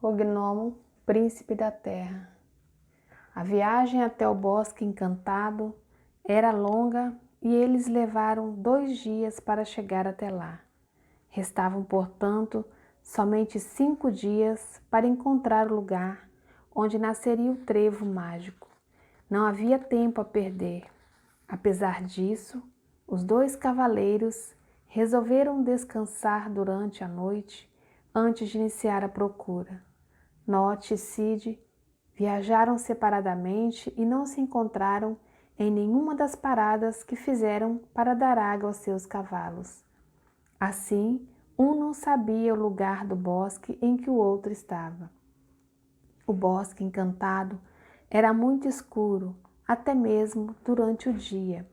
O gnomo, príncipe da terra. A viagem até o bosque encantado era longa e eles levaram 2 dias para chegar até lá. Restavam, portanto, somente 5 dias para encontrar o lugar onde nasceria o trevo mágico. Não havia tempo a perder. Apesar disso, os 2 cavaleiros resolveram descansar durante a noite antes de iniciar a procura. Note e Cid viajaram separadamente e não se encontraram em nenhuma das paradas que fizeram para dar água aos seus cavalos. Assim, um não sabia o lugar do bosque em que o outro estava. O bosque encantado era muito escuro, até mesmo durante o dia,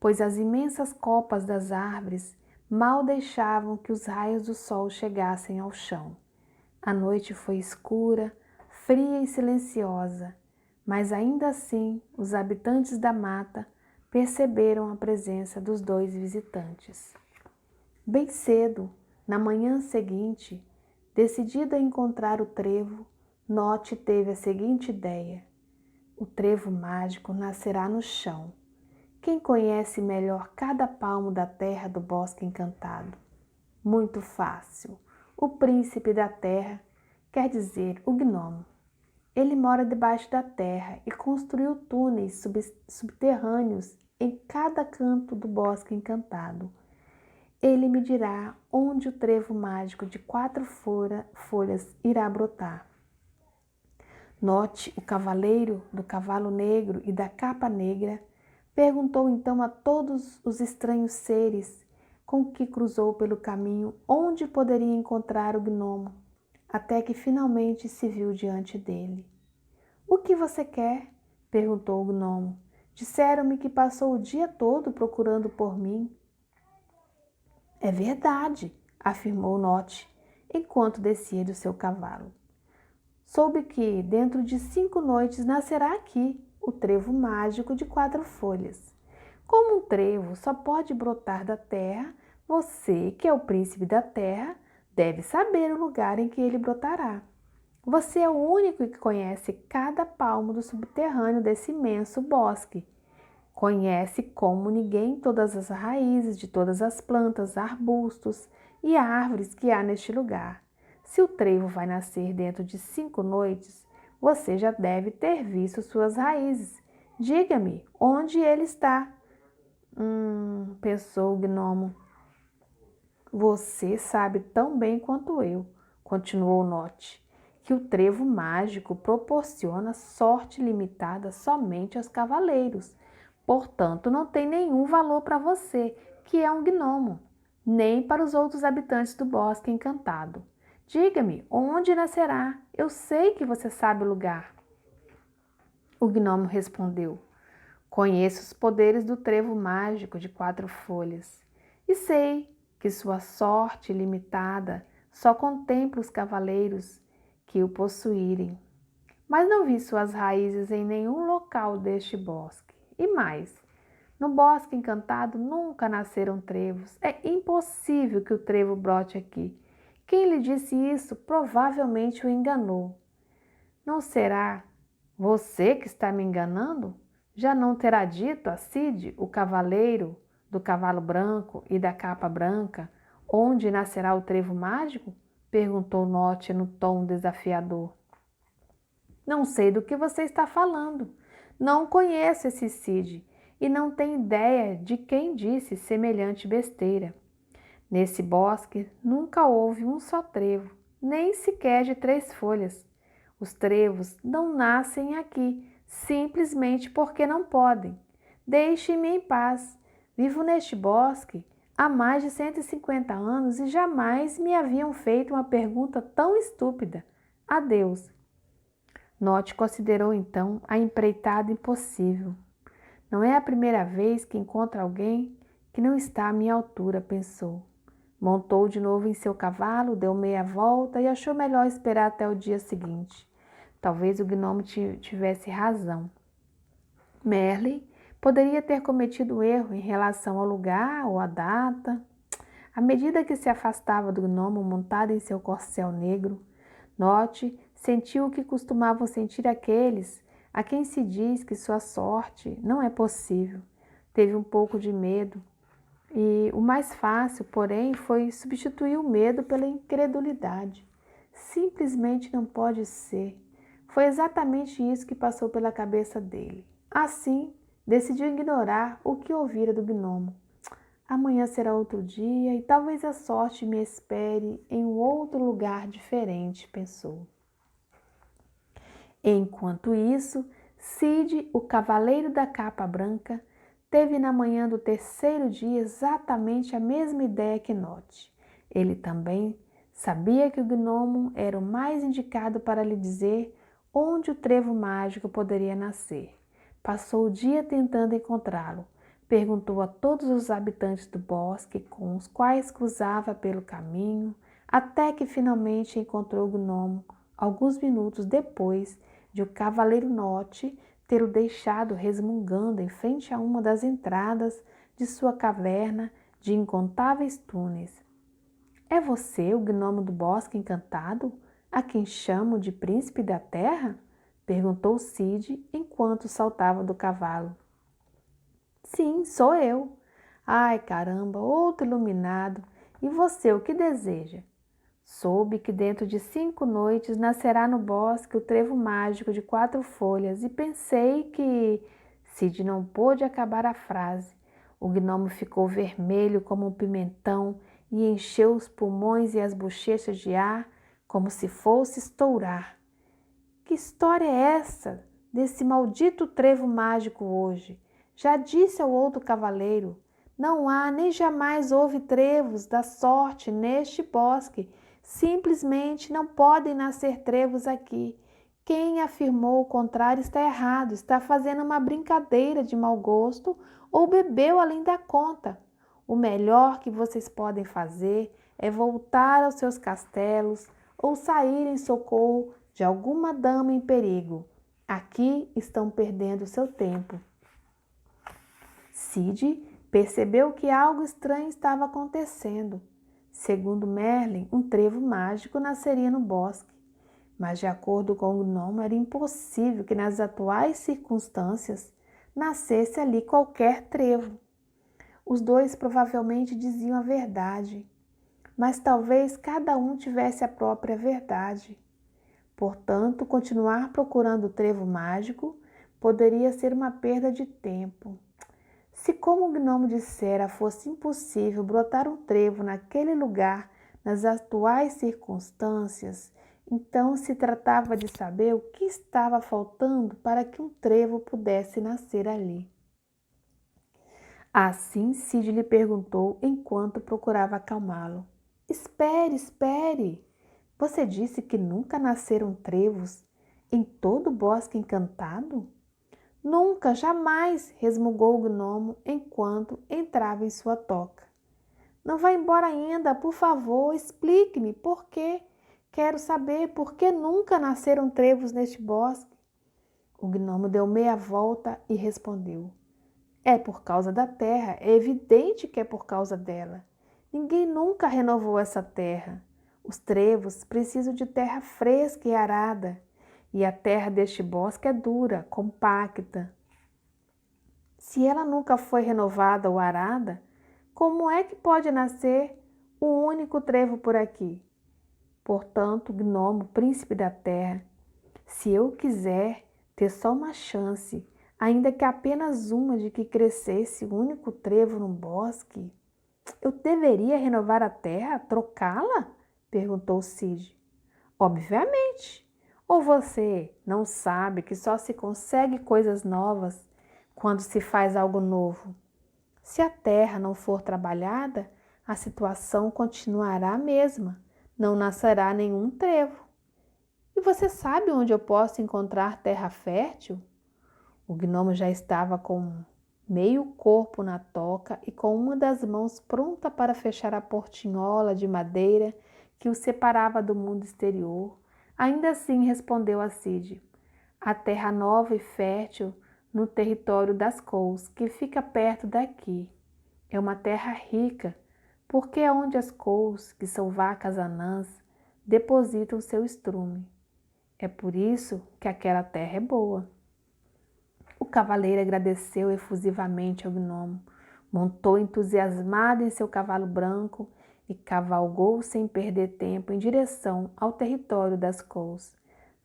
pois as imensas copas das árvores mal deixavam que os raios do sol chegassem ao chão. A noite foi escura, fria e silenciosa, mas ainda assim os habitantes da mata perceberam a presença dos 2 visitantes. Bem cedo, na manhã seguinte, decidido a encontrar o trevo, Note teve a seguinte ideia: o trevo mágico nascerá no chão. Quem conhece melhor cada palmo da terra do bosque encantado? Muito fácil. O príncipe da terra, quer dizer, o gnomo. Ele mora debaixo da terra e construiu túneis subterrâneos em cada canto do bosque encantado. Ele me dirá onde o trevo mágico de 4 folhas irá brotar. Note, o cavaleiro do cavalo negro e da capa negra, perguntou então a todos os estranhos seres com que cruzou pelo caminho onde poderia encontrar o gnomo, até que finalmente se viu diante dele. O que você quer? Perguntou o gnomo. Disseram-me que passou o dia todo procurando por mim. É verdade, afirmou Note, enquanto descia do seu cavalo. Soube que dentro de 5 noites nascerá aqui o trevo mágico de 4 folhas. Como um trevo só pode brotar da terra, você, que é o príncipe da terra, deve saber o lugar em que ele brotará. Você é o único que conhece cada palmo do subterrâneo desse imenso bosque. Conhece como ninguém todas as raízes de todas as plantas, arbustos e árvores que há neste lugar. Se o trevo vai nascer dentro de 5 noites, você já deve ter visto suas raízes. Diga-me, onde ele está? Pensou o gnomo. Você sabe tão bem quanto eu, continuou Note, que o trevo mágico proporciona sorte limitada somente aos cavaleiros. Portanto, não tem nenhum valor para você, que é um gnomo, nem para os outros habitantes do bosque encantado. Diga-me, onde nascerá? Eu sei que você sabe o lugar. O gnomo respondeu: Conheço os poderes do trevo mágico de 4 folhas e sei que sua sorte limitada só contempla os cavaleiros que o possuírem. Mas não vi suas raízes em nenhum local deste bosque. E mais, no bosque encantado nunca nasceram trevos. É impossível que o trevo brote aqui. Quem lhe disse isso provavelmente o enganou. Não será você que está me enganando? Já não terá dito a Cid, o cavaleiro do cavalo branco e da capa branca, onde nascerá o trevo mágico? Perguntou Note no tom desafiador. Não sei do que você está falando. Não conheço esse Cid e não tenho ideia de quem disse semelhante besteira. Nesse bosque nunca houve um só trevo, nem sequer de 3 folhas. Os trevos não nascem aqui, simplesmente porque não podem. Deixe-me em paz. Vivo neste bosque há mais de 150 anos e jamais me haviam feito uma pergunta tão estúpida. Adeus. Note considerou então a empreitada impossível. Não é a primeira vez que encontro alguém que não está à minha altura, pensou. Montou de novo em seu cavalo, deu meia volta e achou melhor esperar até o dia seguinte. Talvez o gnomo tivesse razão. Merlin poderia ter cometido erro em relação ao lugar ou à data. À medida que se afastava do gnomo montado em seu corcel negro, Note sentiu o que costumavam sentir aqueles a quem se diz que sua sorte não é possível. Teve um pouco de medo e o mais fácil, porém, foi substituir o medo pela incredulidade. Simplesmente não pode ser. Foi exatamente isso que passou pela cabeça dele. Assim, decidiu ignorar o que ouvira do gnomo. Amanhã será outro dia e talvez a sorte me espere em um outro lugar diferente, pensou. Enquanto isso, Cid, o cavaleiro da capa branca, teve na manhã do terceiro dia exatamente a mesma ideia que Note. Ele também sabia que o gnomo era o mais indicado para lhe dizer onde o trevo mágico poderia nascer. Passou o dia tentando encontrá-lo. Perguntou a todos os habitantes do bosque com os quais cruzava pelo caminho, até que finalmente encontrou o gnomo, alguns minutos depois de o cavaleiro Note ter o deixado resmungando em frente a uma das entradas de sua caverna de incontáveis túneis. É você o gnomo do bosque encantado, a quem chamo de príncipe da terra? Perguntou Cid enquanto saltava do cavalo. Sim, sou eu. Ai, caramba, outro iluminado. E você, o que deseja? Soube que dentro de 5 noites nascerá no bosque o trevo mágico de 4 folhas e pensei que... Cid não pôde acabar a frase. O gnomo ficou vermelho como um pimentão e encheu os pulmões e as bochechas de ar como se fosse estourar. Que história é essa desse maldito trevo mágico hoje? Já disse ao outro cavaleiro, não há nem jamais houve trevos da sorte neste bosque. Simplesmente não podem nascer trevos aqui. Quem afirmou o contrário está errado, está fazendo uma brincadeira de mau gosto ou bebeu além da conta. O melhor que vocês podem fazer é voltar aos seus castelos ou sair em socorro de alguma dama em perigo. Aqui estão perdendo seu tempo. Cid percebeu que algo estranho estava acontecendo. Segundo Merlin, um trevo mágico nasceria no bosque, mas de acordo com o gnomo era impossível que nas atuais circunstâncias nascesse ali qualquer trevo. Os dois provavelmente diziam a verdade, mas talvez cada um tivesse a própria verdade. Portanto, continuar procurando o trevo mágico poderia ser uma perda de tempo. Se, como o gnomo dissera, fosse impossível brotar um trevo naquele lugar nas atuais circunstâncias, então se tratava de saber o que estava faltando para que um trevo pudesse nascer ali. Assim Cid lhe perguntou enquanto procurava acalmá-lo. Espere, espere! Você disse que nunca nasceram trevos em todo o bosque encantado? Nunca, jamais, resmungou o gnomo enquanto entrava em sua toca. Não vá embora ainda, por favor, explique-me por quê. Quero saber por que nunca nasceram trevos neste bosque. O gnomo deu meia volta e respondeu. É por causa da terra, é evidente que é por causa dela. Ninguém nunca renovou essa terra. Os trevos precisam de terra fresca e arada, e a terra deste bosque é dura, compacta. Se ela nunca foi renovada ou arada, como é que pode nascer um único trevo por aqui? Portanto, gnomo, príncipe da terra, se eu quiser ter só uma chance, ainda que apenas uma de que crescesse um único trevo no bosque, eu deveria renovar a terra, trocá-la? Perguntou Cid. Obviamente. Ou você não sabe que só se consegue coisas novas quando se faz algo novo? Se a terra não for trabalhada, a situação continuará a mesma. Não nascerá nenhum trevo. E você sabe onde eu posso encontrar terra fértil? O gnomo já estava com meio corpo na toca e com uma das mãos pronta para fechar a portinhola de madeira que o separava do mundo exterior. Ainda assim respondeu a Cid, a terra nova e fértil no território das Cous, que fica perto daqui. É uma terra rica, porque é onde as Cous, que são vacas anãs, deposita o seu estrume. É por isso que aquela terra é boa. O cavaleiro agradeceu efusivamente ao gnomo, montou entusiasmado em seu cavalo branco e cavalgou sem perder tempo em direção ao território das Cols.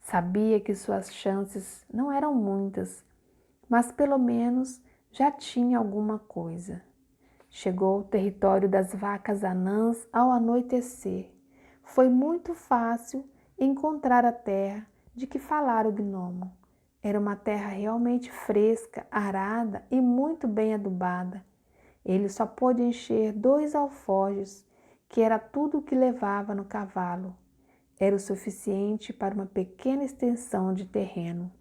Sabia que suas chances não eram muitas, mas pelo menos já tinha alguma coisa. Chegou ao território das vacas anãs ao anoitecer. Foi muito fácil encontrar a terra de que falara o gnomo. Era uma terra realmente fresca, arada e muito bem adubada. Ele só pôde encher 2 alforjes, que era tudo o que levava no cavalo. Era o suficiente para uma pequena extensão de terreno.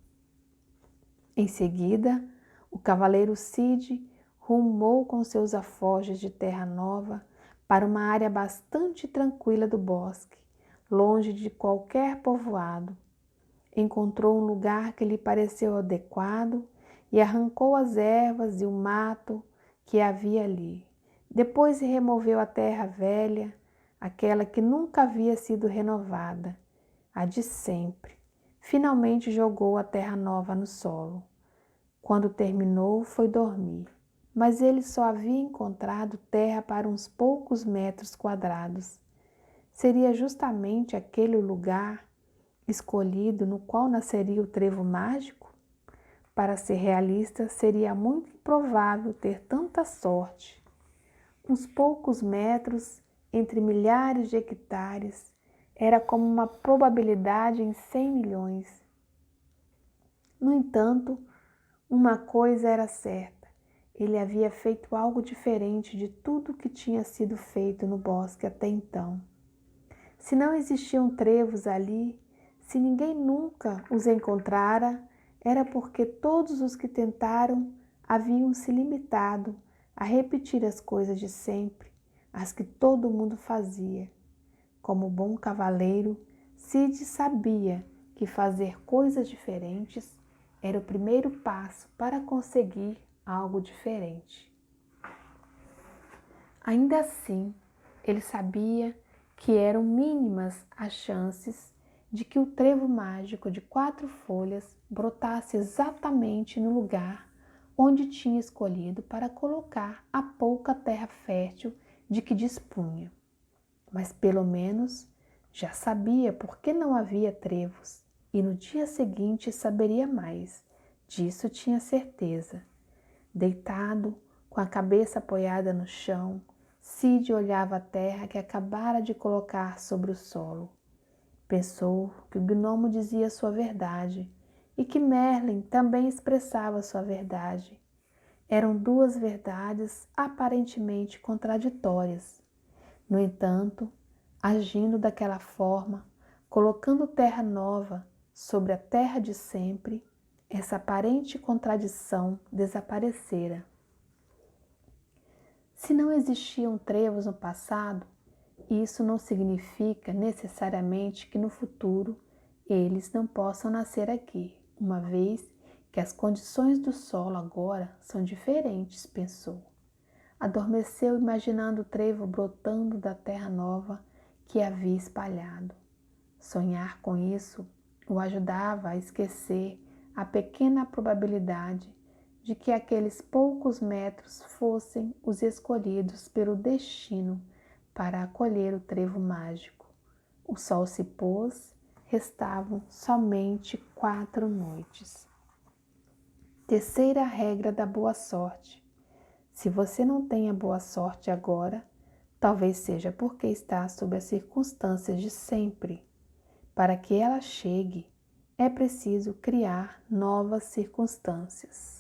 Em seguida, o cavaleiro Cid rumou com seus alforjes de terra nova para uma área bastante tranquila do bosque, longe de qualquer povoado. Encontrou um lugar que lhe pareceu adequado e arrancou as ervas e o mato que havia ali. Depois removeu a terra velha, aquela que nunca havia sido renovada, a de sempre. Finalmente jogou a terra nova no solo. Quando terminou, foi dormir, mas ele só havia encontrado terra para uns poucos metros quadrados. Seria justamente aquele o lugar escolhido no qual nasceria o trevo mágico? Para ser realista, seria muito improvável ter tanta sorte. Uns poucos metros entre milhares de hectares era como uma probabilidade em 100 milhões. No entanto, uma coisa era certa: ele havia feito algo diferente de tudo que tinha sido feito no bosque até então. Se não existiam trevos ali, se ninguém nunca os encontrara, era porque todos os que tentaram haviam se limitado a repetir as coisas de sempre, as que todo mundo fazia. Como bom cavaleiro, Cid sabia que fazer coisas diferentes era o primeiro passo para conseguir algo diferente. Ainda assim, ele sabia que eram mínimas as chances de que o trevo mágico de 4 folhas brotasse exatamente no lugar onde tinha escolhido para colocar a pouca terra fértil de que dispunha. Mas pelo menos já sabia por que não havia trevos, e no dia seguinte saberia mais. Disso tinha certeza. Deitado, com a cabeça apoiada no chão, Cid olhava a terra que acabara de colocar sobre o solo. Pensou que o gnomo dizia sua verdade e que Merlin também expressava sua verdade. Eram 2 verdades aparentemente contraditórias. No entanto, agindo daquela forma, colocando terra nova sobre a terra de sempre, essa aparente contradição desaparecera. Se não existiam trevos no passado, isso não significa necessariamente que no futuro eles não possam nascer aqui, uma vez que as condições do solo agora são diferentes, pensou. Adormeceu imaginando o trevo brotando da terra nova que havia espalhado. Sonhar com isso o ajudava a esquecer a pequena probabilidade de que aqueles poucos metros fossem os escolhidos pelo destino para acolher o trevo mágico. O sol se pôs, restavam somente 4 noites. Terceira regra da boa sorte. Se você não tem a boa sorte agora, talvez seja porque está sob as circunstâncias de sempre. Para que ela chegue, é preciso criar novas circunstâncias.